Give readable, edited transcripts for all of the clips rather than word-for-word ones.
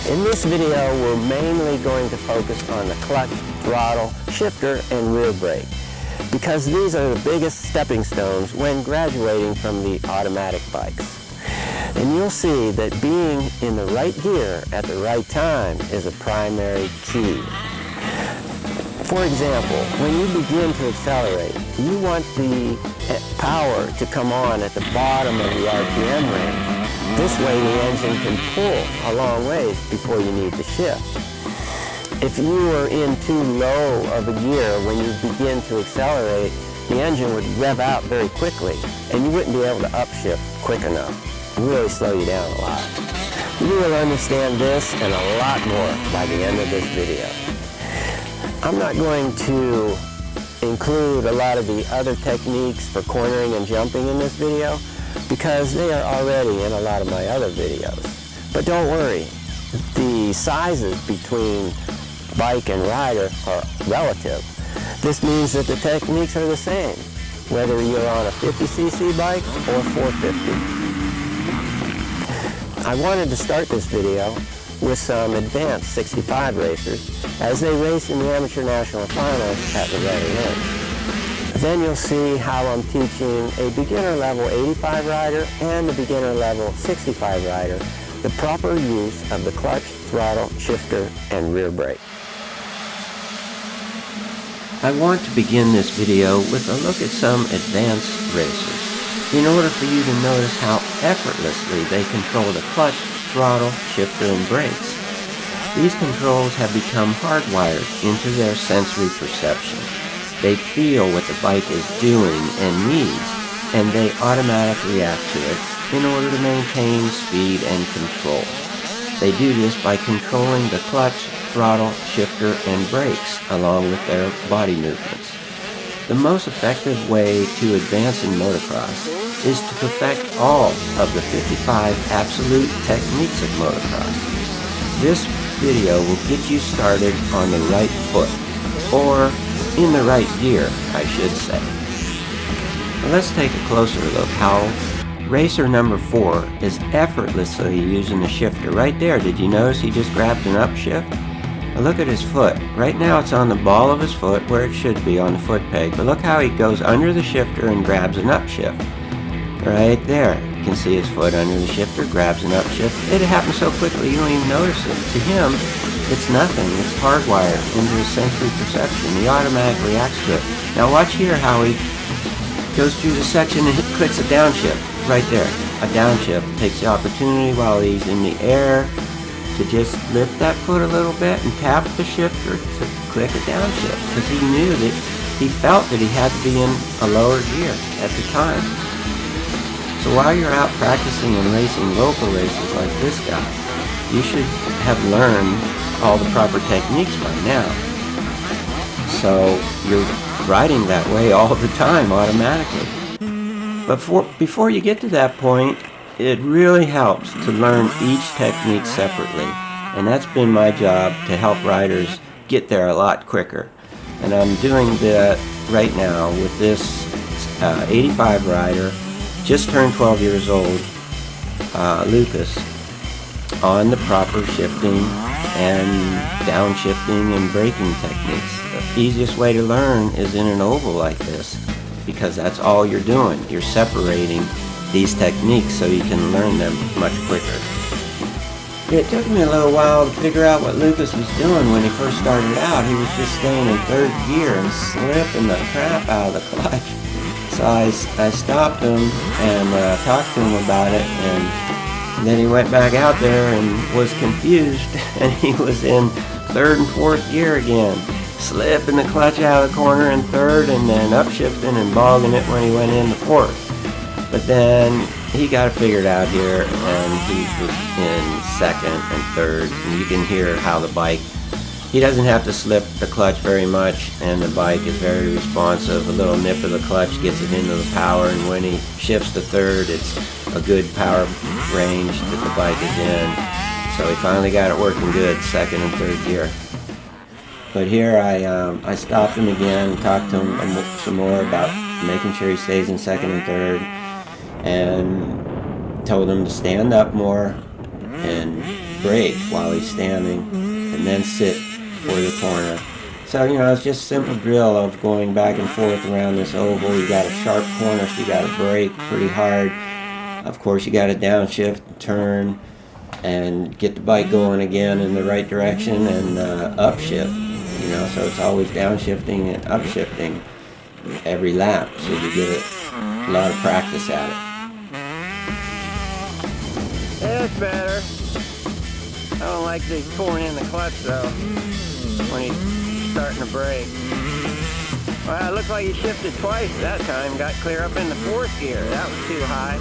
In this video, we're mainly going to focus on the clutch, throttle, shifter, and rear brake, because these are the biggest stepping stones when graduating from the automatic bikes. And you'll see that being in the right gear at the right time is a primary key. For example, when you begin to accelerate, you want the power to come on at the bottom of the RPM range. This way the engine can pull a long ways before you need to shift. If you were in too low of a gear when you begin to accelerate, the engine would rev out very quickly and you wouldn't be able to upshift quick enough. Really slow you down a lot. You will understand this and a lot more by the end of this video. I'm not going to include a lot of the other techniques for cornering and jumping in this video because they are already in a lot of my other videos. But don't worry, the sizes between bike and rider are relative. This means that the techniques are the same, whether you're on a 50cc bike or 450. I wanted to start this video with some advanced 65 racers as they race in the Amateur National Finals at Loretta Lynch. Then you'll see how I'm teaching a beginner level 85 rider and a beginner level 65 rider the proper use of the clutch, throttle, shifter, and rear brake. I want to begin this video with a look at some advanced racers in order for you to notice how effortlessly they control the clutch, throttle, shifter, and brakes. These controls have become hardwired into their sensory perception. They feel what the bike is doing and needs, and they automatically react to it in order to maintain speed and control. They do this by controlling the clutch, throttle, shifter, and brakes along with their body movements. The most effective way to advance in motocross is to perfect all of the 55 absolute techniques of motocross. This video will get you started on the right foot, or in the right gear, I should say. Now let's take a closer look how racer number 4 is effortlessly using the shifter. Right there, did you notice he just grabbed an upshift? Now look at his foot. Right now it's on the ball of his foot where it should be on the foot peg, but look how he goes under the shifter and grabs an upshift. Right there. You can see his foot under the shifter, grabs an upshift. It happens so quickly you don't even notice it. To him, it's nothing. It's hardwired into his sensory perception. He automatically reacts to it. Now watch here how he goes through the section and clicks a downshift. Right there. A downshift. Takes the opportunity while he's in the air to just lift that foot a little bit and tap the shifter to click a downshift. Because he knew that he felt that he had to be in a lower gear at the time. So while you're out practicing and racing local races like this guy, you should have learned all the proper techniques by now. So you're riding that way all the time automatically. But before you get to that point, it really helps to learn each technique separately. And that's been my job to help riders get there a lot quicker. And I'm doing that right now with this 85 rider, just turned 12 years old, Lucas, on the proper shifting and downshifting and braking techniques. The easiest way to learn is in an oval like this, because that's all you're doing. You're separating these techniques so you can learn them much quicker. It took me a little while to figure out what Lucas was doing when he first started out. He was just staying in third gear and slipping the crap out of the clutch. So I stopped him and talked to him about it, and then he went back out there and was confused, and he was in third and fourth gear again, slipping the clutch out of the corner in third and then upshifting and bogging it when he went into fourth. But then he got it figured out here, and he was in second and third, and you can hear how the bike, he doesn't have to slip the clutch very much, and the bike is very responsive. A little nip of the clutch gets it into the power, and when he shifts to third, it's a good power range that the bike is in. So he finally got it working good, second and third gear. But here I stopped him again and talked to him some more about making sure he stays in second and third, and told him to stand up more and brake while he's standing, and then sit for the corner. So, it's just a simple drill of going back and forth around this oval. You got a sharp corner, so you got to brake pretty hard. Of course, you got to downshift, turn, and get the bike going again in the right direction, and upshift. So it's always downshifting and upshifting every lap, so you get a lot of practice at it. That's better. I don't like these pulling in the clutch though when he's starting to brake. Well, it looks like he shifted twice that time. Got clear up in the 4th gear. That was too high.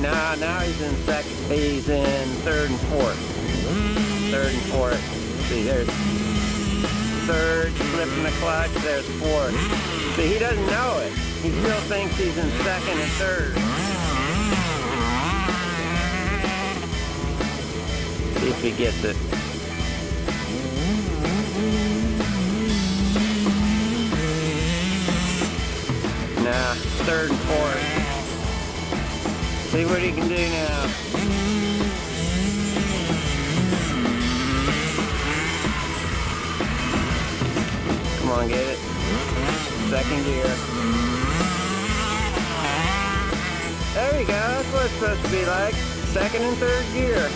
Now he's in second. He's in 3rd and 4th. 3rd and 4th. See, there's 3rd, flipping the clutch. There's 4th. See, he doesn't know it. He still thinks he's in 2nd and 3rd. See if he gets it. Nah, 3rd and 4th. See what he can do now. Come on, get it. 2nd gear. There you go. That's what it's supposed to be like. 2nd and 3rd gear.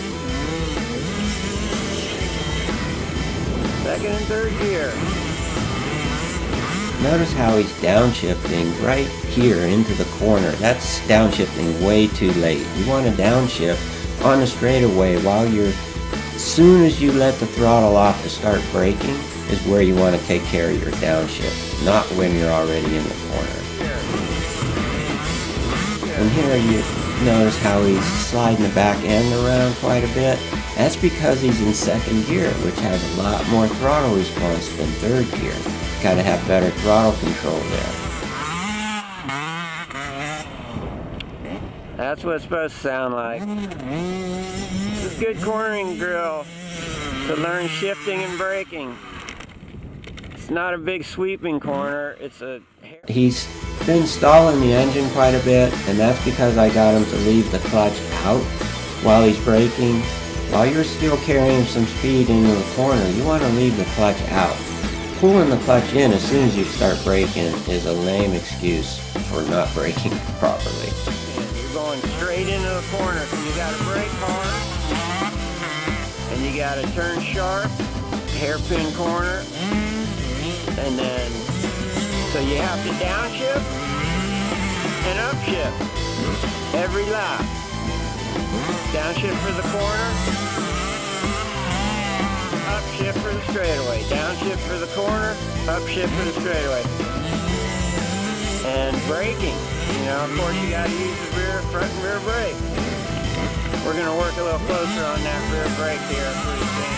2nd and 3rd gear. Notice how he's downshifting right here into the corner. That's downshifting way too late. You want to downshift on the straightaway while you're, as soon as you let the throttle off to start braking is where you want to take care of your downshift, not when you're already in the corner. And here you notice how he's sliding the back end around quite a bit. That's because he's in 2nd gear, which has a lot more throttle response than 3rd gear. Got to have better throttle control there. That's what it's supposed to sound like. This is good cornering drill to learn shifting and braking. It's not a big sweeping corner. It's a... He's been stalling the engine quite a bit, and that's because I got him to leave the clutch out while he's braking. While you're still carrying some speed into the corner, you want to leave the clutch out. Pulling the clutch in as soon as you start braking is a lame excuse for not braking properly. And you're going straight into the corner, so you got to brake hard, and you got to turn sharp, hairpin corner, and then, so you have to downshift and upshift every lap. Downshift for the corner, upshift for the straightaway. Downshift for the corner, upshift for the straightaway. And braking. Of course you got to use the front and rear brake. We're going to work a little closer on that rear brake here pretty soon.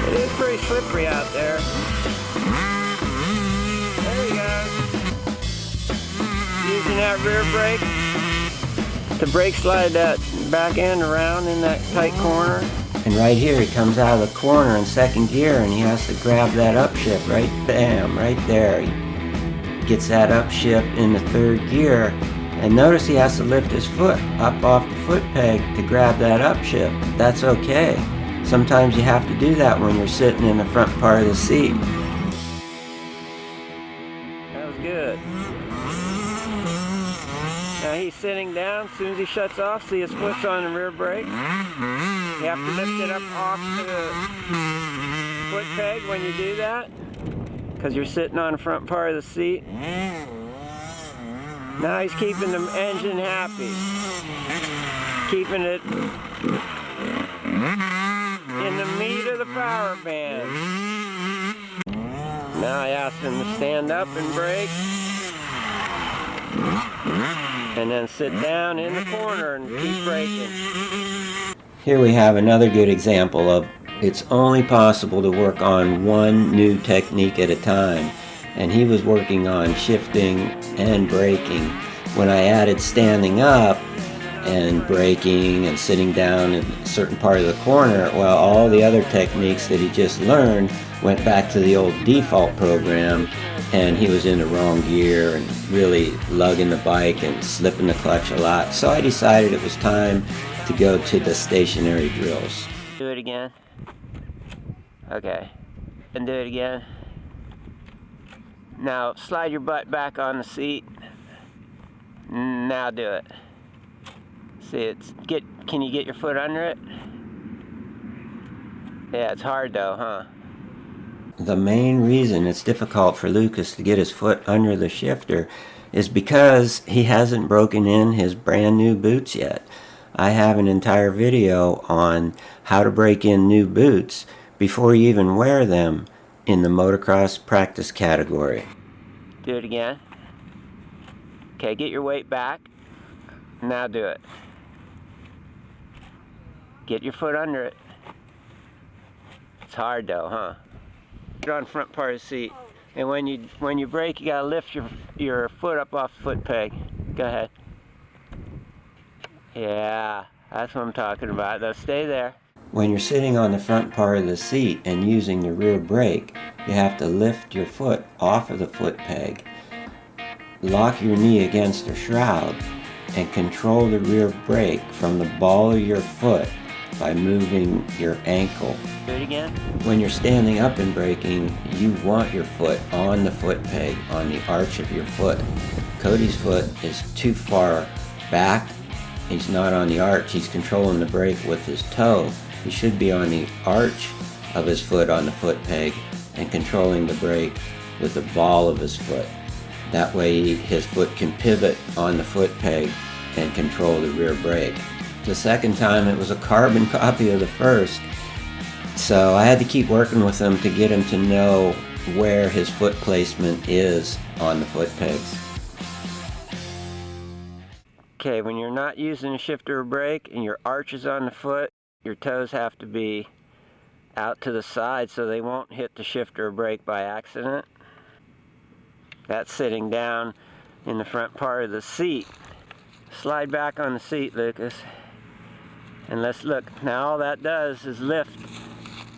It is pretty slippery out there. There you go. Using that rear brake to brake slide that back end around in that tight corner. And right here he comes out of the corner in 2nd gear and he has to grab that upshift right there. He gets that upshift in the 3rd gear, and notice he has to lift his foot up off the foot peg to grab that upshift. That's okay. Sometimes you have to do that when you're sitting in the front part of the seat. That was good. Now he's sitting down. As soon as he shuts off, see his foot's on the rear brake. You have to lift it up off the foot peg when you do that, because you're sitting on the front part of the seat. Now he's keeping the engine happy, keeping it in the meat of the power band. Now I asked him to stand up and brake, and then sit down in the corner and keep braking. Here we have another good example of it's only possible to work on one new technique at a time. And he was working on shifting and braking. When I added standing up and braking and sitting down in a certain part of the corner, well, all the other techniques that he just learned went back to the old default program, and he was in the wrong gear and really lugging the bike and slipping the clutch a lot. So I decided it was time to go to the stationary drills. Do it again. Okay. And do it again. Now slide your butt back on the seat. Now do it. See, can you get your foot under it? Yeah, it's hard though, huh? The main reason it's difficult for Lucas to get his foot under the shifter is because he hasn't broken in his brand new boots yet. I have an entire video on how to break in new boots before you even wear them in the motocross practice category. Do it again. Okay, get your weight back. Now do it. Get your foot under it. It's hard though, huh? You're on the front part of the seat, and when you brake, you gotta lift your foot up off the foot peg. Go ahead. Yeah, that's what I'm talking about. Now stay there. When you're sitting on the front part of the seat and using the rear brake, you have to lift your foot off of the foot peg, lock your knee against the shroud, and control the rear brake from the ball of your foot by moving your ankle. Do it again. When you're standing up and braking, you want your foot on the foot peg, on the arch of your foot. Cody's foot is too far back. He's not on the arch. He's controlling the brake with his toe. He should be on the arch of his foot on the foot peg and controlling the brake with the ball of his foot. That way his foot can pivot on the foot peg and control the rear brake. The second time it was a carbon copy of the first, so I had to keep working with him to get him to know where his foot placement is on the foot pegs. Okay, when you're not using a shifter or brake and your arch is on the foot, your toes have to be out to the side so they won't hit the shifter or brake by accident. That's sitting down in the front part of the seat. Slide back on the seat, Lucas. And let's look. Now all that does is lift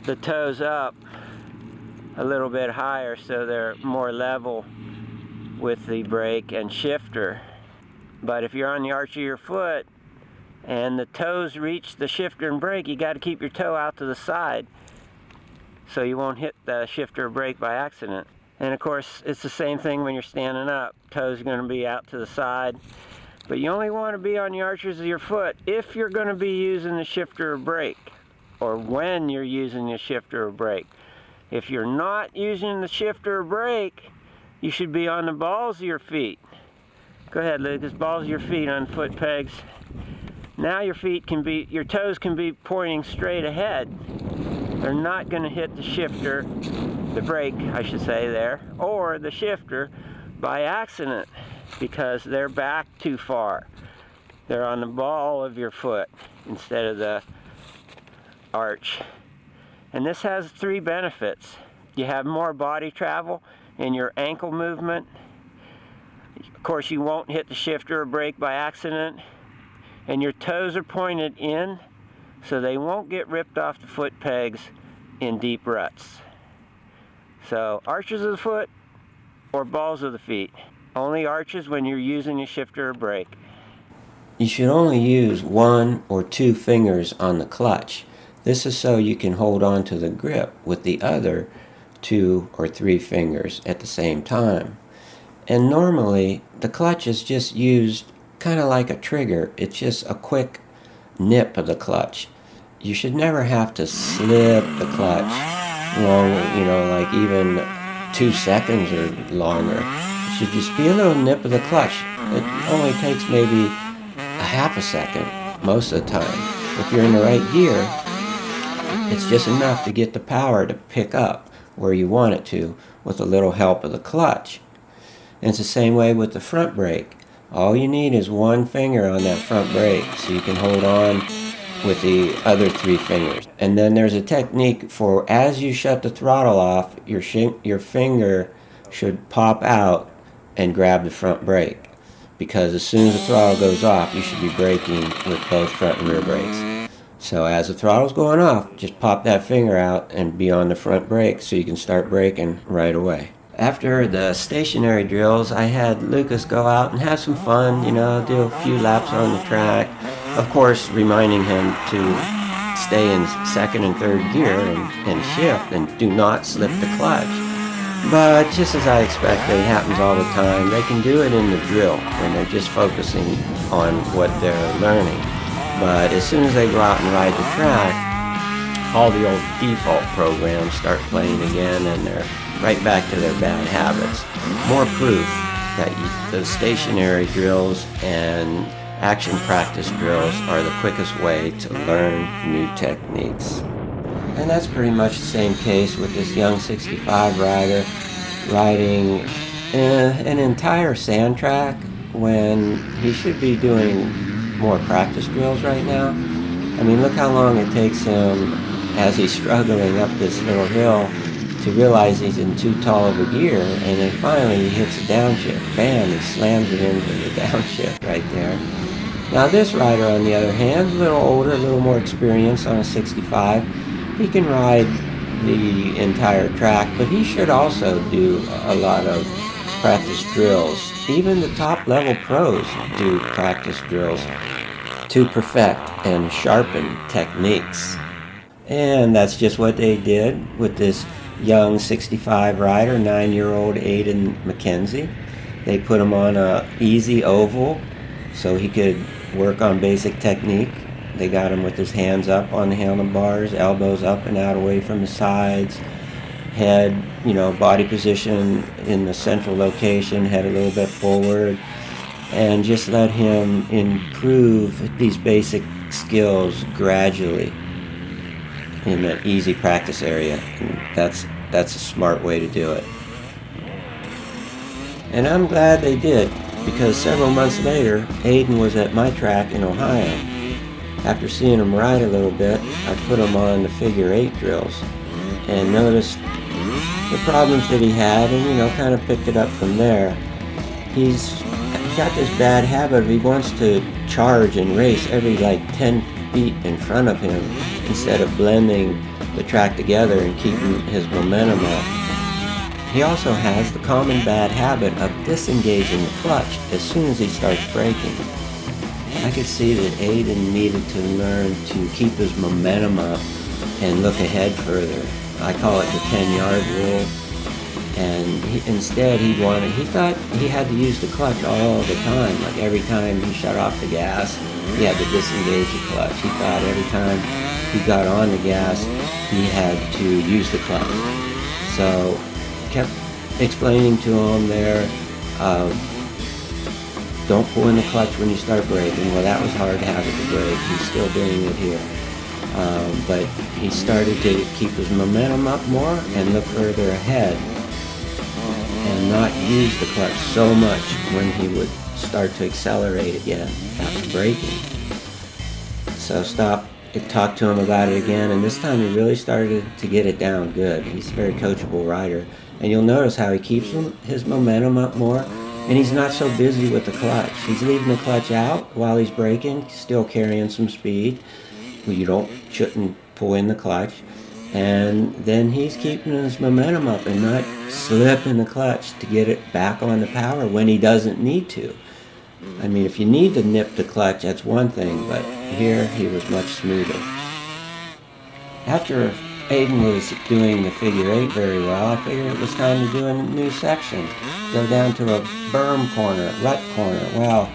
the toes up a little bit higher so they're more level with the brake and shifter. But if you're on the arch of your foot and the toes reach the shifter and brake, you got to keep your toe out to the side so you won't hit the shifter or brake by accident. And of course, it's the same thing when you're standing up. Toes are going to be out to the side. But you only want to be on the arches of your foot if you're going to be using the shifter or brake, or when you're using the shifter or brake. If you're not using the shifter or brake, you should be on the balls of your feet. Go ahead, Lucas. Balls of your feet on foot pegs. Now your toes can be pointing straight ahead. They're not going to hit the shifter, the brake, I should say there, or the shifter by accident, because they're back too far. They're on the ball of your foot instead of the arch. And this has 3 benefits. You have more body travel in your ankle movement. Of course, you won't hit the shifter or brake by accident. And your toes are pointed in, so they won't get ripped off the foot pegs in deep ruts. So, arches of the foot or balls of the feet. Only arches when you're using a shifter or brake. You should only use 1 or 2 fingers on the clutch. This is so you can hold on to the grip with the other 2 or 3 fingers at the same time. And normally, the clutch is just used kind of like a trigger. It's just a quick nip of the clutch. You should never have to slip the clutch long, like even 2 seconds or longer. It should just be a little nip of the clutch. It only takes maybe a half a second most of the time. If you're in the right gear, it's just enough to get the power to pick up where you want it to with a little help of the clutch. And it's the same way with the front brake. All you need is 1 finger on that front brake so you can hold on with the other 3 fingers. And then there's a technique for as you shut the throttle off, your finger should pop out and grab the front brake. Because as soon as the throttle goes off, you should be braking with both front and rear brakes. So as the throttle's going off, just pop that finger out and be on the front brake so you can start braking right away. After the stationary drills, I had Lucas go out and have some fun, do a few laps on the track. Of course, reminding him to stay in second and third gear and shift and do not slip the clutch. But just as I expected, it happens all the time. They can do it in the drill when they're just focusing on what they're learning. But as soon as they go out and ride the track, all the old default programs start playing again, and they're right back to their bad habits. More proof that the stationary drills and action practice drills are the quickest way to learn new techniques. And that's pretty much the same case with this young 65 rider riding an entire sand track when he should be doing more practice drills right now. I mean, look how long it takes him as he's struggling up this little hill to realize he's in too tall of a gear, and then finally he hits a downshift. Bam, he slams it into the downshift right there. Now this rider, on the other hand, a little older, a little more experienced on a 65. He can ride the entire track, but he should also do a lot of practice drills. Even the top level pros do practice drills to perfect and sharpen techniques. And that's just what they did with this young 65 rider, 9-year-old Aiden McKenzie. They put him on a easy oval so he could work on basic technique. They got him with his hands up on the handlebars, elbows up and out away from the sides, head, body position in the central location, head a little bit forward, and just let him improve these basic skills gradually in an easy practice area. And that's a smart way to do it. And I'm glad they did, because several months later, Aiden was at my track in Ohio. After seeing him ride a little bit, I put him on the figure 8 drills and noticed the problems that he had, and kind of picked it up from there. He's got this bad habit of he wants to charge and race every 10 feet in front of him instead of blending the track together and keeping his momentum up. He also has the common bad habit of disengaging the clutch as soon as he starts braking. I could see that Aiden needed to learn to keep his momentum up and look ahead further. I call it the 10-yard rule. And he thought he had to use the clutch all the time. Like every time he shut off the gas, he had to disengage the clutch. He thought every time he got on the gas, he had to use the clutch. So kept explaining to him there, don't pull in the clutch when you start braking. Well, that was hard to have it to brake. He's still doing it here. But he started to keep his momentum up more and look further ahead, and not use the clutch so much when he would start to accelerate again after braking. So talked to him about it again, and this time he really started to get it down good. He's a very coachable rider, and you'll notice how he keeps his momentum up more, and he's not so busy with the clutch. He's leaving the clutch out while he's braking, still carrying some speed. You shouldn't pull in the clutch. And then he's keeping his momentum up and not slipping the clutch to get it back on the power when he doesn't need to. I mean, if you need to nip the clutch, that's one thing, but here he was much smoother. After Aiden was doing the figure 8 very well, I figured it was time to do a new section. Go down to a berm corner, rut corner. Well,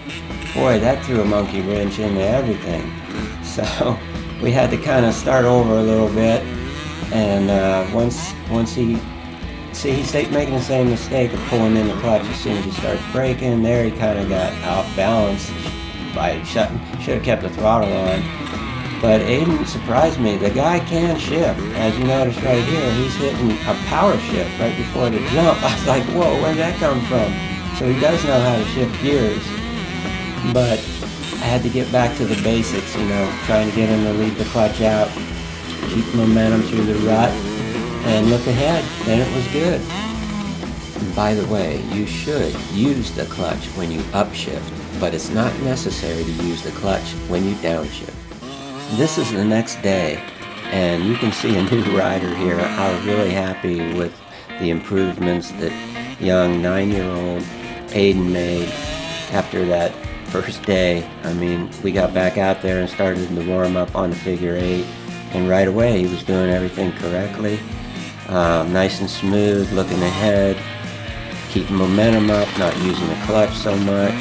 boy, that threw a monkey wrench into everything. So we had to kind of start over a little bit. And once he's making the same mistake of pulling in the clutch as soon as he starts braking. There he kind of got out balanced by should have kept the throttle on. But Aiden surprised me. The guy can shift. As you notice right here, he's hitting a power shift right before the jump. I was like, whoa, where'd that come from? So he does know how to shift gears. But I had to get back to the basics, trying to get him to leave the clutch out, keep momentum through the rut, and look ahead. Then it was good. And by the way, you should use the clutch when you upshift, but it's not necessary to use the clutch when you downshift. This is the next day, and you can see a new rider here. I was really happy with the improvements that young 9-year-old Aiden made after that first day. I mean, we got back out there and started to warm up on the figure 8, and right away he was doing everything correctly. Nice and smooth, looking ahead, keeping momentum up, not using the clutch so much,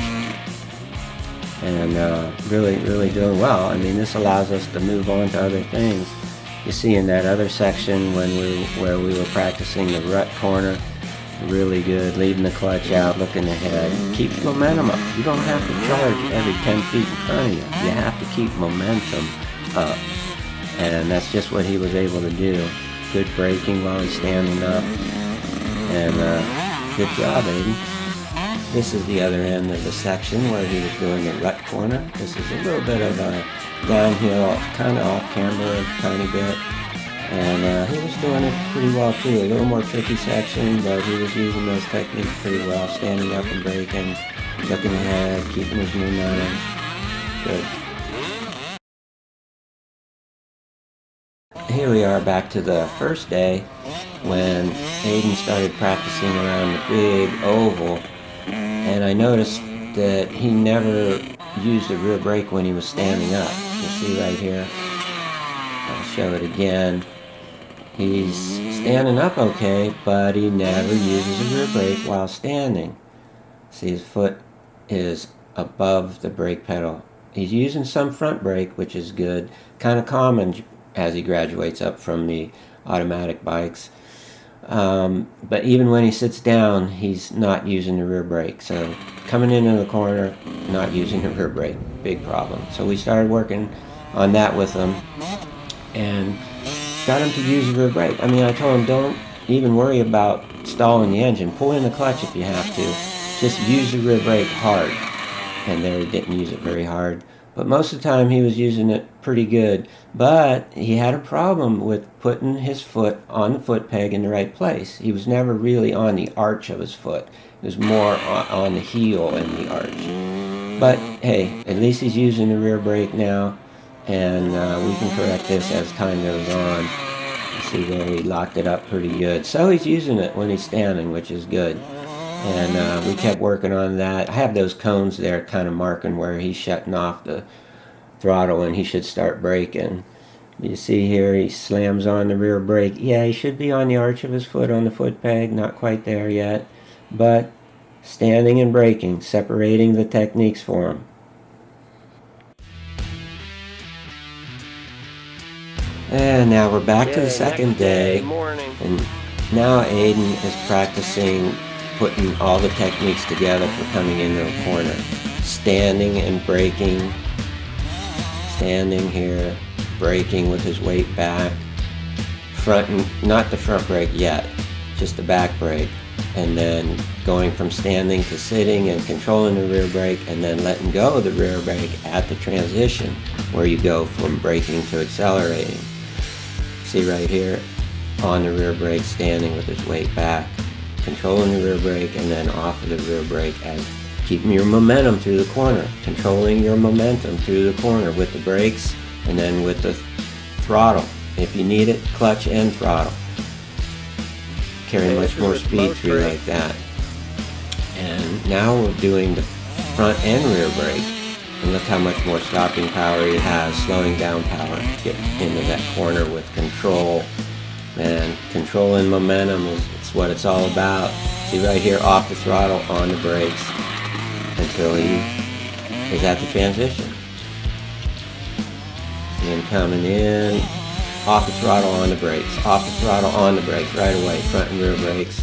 and really doing well. I mean, this allows us to move on to other things. You see in that other section where we were practicing the rut corner, really good, leaving the clutch out, looking ahead, keep momentum up. You don't have to charge every 10 feet in front of you. You have to keep momentum up, and that's just what he was able to do. Good braking while he's standing up, and good job, Aiden. This is the other end of the section where he was doing the rut corner. This is a little bit of a downhill, kind of off camber a tiny bit, and he was doing it pretty well too. A little more tricky section, but he was using those techniques pretty well, standing up and braking, looking ahead, keeping his momentum. Good. Here we are back to the first day when Aiden started practicing around the big oval, and I noticed that he never used the rear brake when he was standing up. You see right here, I'll show it again. He's standing up okay, but he never uses a rear brake while standing. See, his foot is above the brake pedal. He's using some front brake, which is good, kind of common as he graduates up from the automatic bikes. But even when he sits down, he's not using the rear brake. So coming into the corner, not using the rear brake, big problem. So we started working on that with him and got him to use the rear brake. I mean, I told him, don't even worry about stalling the engine. Pull in the clutch if you have to. Just use the rear brake hard. And there he didn't use it very hard. But most of the time he was using it pretty good. But he had a problem with putting his foot on the foot peg in the right place. He was never really on the arch of his foot. It was more on the heel and the arch. But hey, at least he's using the rear brake now, and we can correct this as time goes on. You see there he locked it up pretty good. So he's using it when he's standing, which is good. And we kept working on that. I have those cones there kind of marking where he's shutting off the throttle and he should start braking. You see here he slams on the rear brake. Yeah, he should be on the arch of his foot on the foot peg, not quite there yet. But standing and braking, separating the techniques for him. And now we're back to the second day. And now Aiden is practicing putting all the techniques together for coming into a corner. Standing and braking. Standing here, braking with his weight back. Not the front brake yet, just the back brake. And then going from standing to sitting and controlling the rear brake, and then letting go of the rear brake at the transition where you go from braking to accelerating. See right here, on the rear brake, standing with his weight back, controlling the rear brake, and then off of the rear brake and keeping your momentum through the corner, controlling your momentum through the corner with the brakes and then with the throttle. If you need it, clutch and throttle. Carry much more speed through like that. And now we're doing the front and rear brake. And look how much more stopping power he has, slowing down power to get into that corner with control. And controlling momentum is what it's all about. See right here, off the throttle, on the brakes, until he is at the transition. See him coming in, off the throttle, on the brakes, off the throttle, on the brakes, right away, front and rear brakes.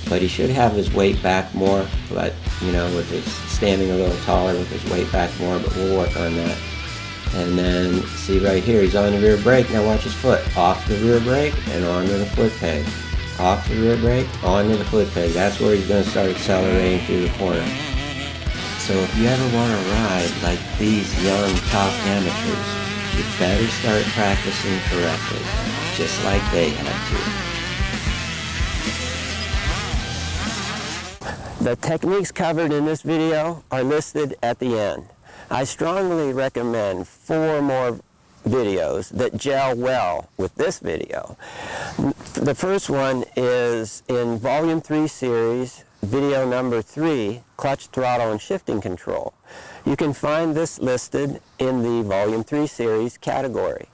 But he should have his weight back more, but you know, with his standing a little taller with his weight back more, but we'll work on that. And then see right here, he's on the rear brake. Now watch his foot, off the rear brake and onto the foot peg. Off the rear brake, onto the foot peg. That's where he's going to start accelerating through the corner. So if you ever want to ride like these young top amateurs, you better start practicing correctly, just like they had to. The techniques covered in this video are listed at the end. I strongly recommend 4 more videos that gel well with this video. The first one is in Volume 3 series, video number 3, clutch, throttle, and shifting control. You can find this listed in the Volume 3 series category.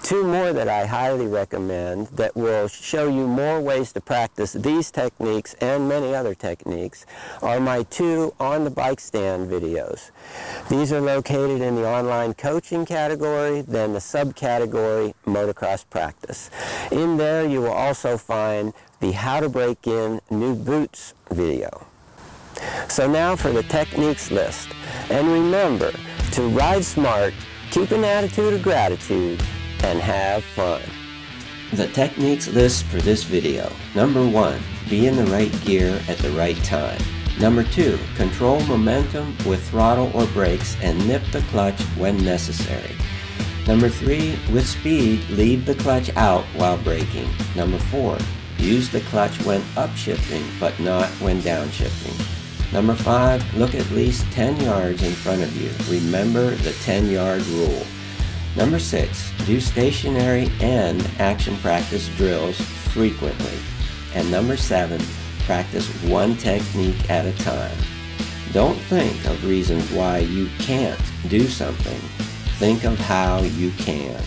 Two more that I highly recommend that will show you more ways to practice these techniques and many other techniques are my two on the bike stand videos. These are located in the online coaching category, then the subcategory motocross practice. In there you will also find the how to break in new boots video. So now for the techniques list. And remember to ride smart, keep an attitude of gratitude, and have fun. The techniques list for this video. Number 1, be in the right gear at the right time. Number 2, control momentum with throttle or brakes and nip the clutch when necessary. Number 3, with speed, leave the clutch out while braking. Number 4, use the clutch when upshifting but not when downshifting. Number 5, look at least 10 yards in front of you. Remember the 10-yard rule. Number 6, do stationary and action practice drills frequently. And number 7, practice one technique at a time. Don't think of reasons why you can't do something. Think of how you can.